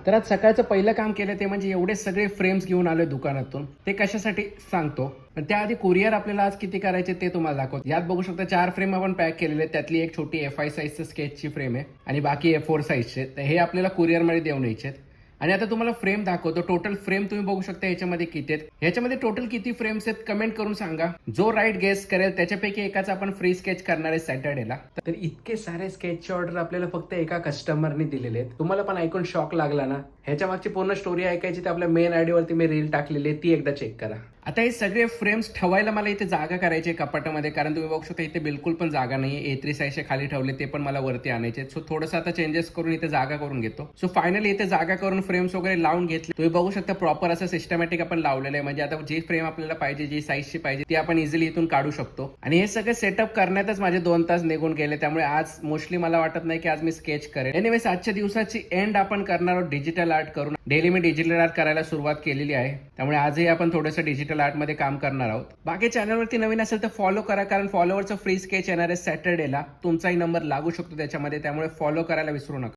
तर आज सकाळचं पहिलं काम केलं ते म्हणजे एवढे सगळे फ्रेम्स घेऊन आलोय दुकानातून. ते कशासाठी सांगतो, पण त्याआधी कुरिअर आपल्याला आज किती करायचे ते तुम्हाला दाखवतो. यात बघू शकता 4 फ्रेम आपण पॅक केलेले आहेत. त्यातली एक छोटी F5 साईजचं स्केचची फ्रेम आहे आणि बाकी A4 साईजचे. तर हे आपल्याला कुरिअरमध्ये देऊन यायचे आहेत. आणि आता तुम्हाला फ्रेम दाखवतो. टोटल फ्रेम तुम्ही बघू शकता याच्यामध्ये किती आहेत. ह्याच्यामध्ये टोटल किती फ्रेम्स आहेत कमेंट करून सांगा. जो राईट गेस करेल त्याच्यापैकी एकाचा आपण फ्री स्केच करणार आहे सॅटर्डेला. तर इतके सारे स्केचचे ऑर्डर आपल्याला फक्त एका कस्टमरने दिलेले आहेत. तुम्हाला पण ऐकून शॉक लागला ना? ह्याच्या मागची पूर्ण स्टोरी ऐकायची तर आपल्या मेन आयडी वरती मी रील टाकलेली आहे, ती एकदा चेक करा. आता हे सगळे फ्रेम्स ठेवायला मला इथे जागा करायची आहे कपाटामध्ये, कारण तुम्ही बघू शकता इथे बिलकुल पण जागा नाही. A3 साईजचे खाली ठेवले, ते पण मला वरती आणायचे. सो थोडंसं आता चेंजेस करून इथे जागा करून घेतो. सो फायनली इथे जागा करून फ्रेम्स वगैरे लावून घेतले. तुम्ही बघू शकता प्रॉपर असं सिस्टमॅटिक आपण लावलेलं आहे. म्हणजे आता जी फ्रेम आपल्याला पाहिजे, जी साईजची पाहिजे ती आपण इझिली इथून काढू शकतो. आणि हे सगळे सेटअप करण्यातच माझे 2 तास निघून गेले. त्यामुळे आज मोस्टली मला वाटत नाही की आज मी स्केच करेन. एनिवेज आजच्या दिवसाची एंड आपण करणार आहोत डिजिटल आर्ट करून. डेली मी डिजिटल आर्ट करायला सुरुवात केलेली आहे. त्यामुळे आजही आपण थोडंसं डिजिटल आर्ट मध्ये काम करणार आहोत. बाकी चॅनलवरती नवीन असेल तर फॉलो करा, कारण फॉलोवरचं फ्री स्केच येणार आहे सॅटर्डेला. तुमचाही नंबर लागू शकतो त्याच्यामध्ये, त्यामुळे फॉलो करायला विसरू नका.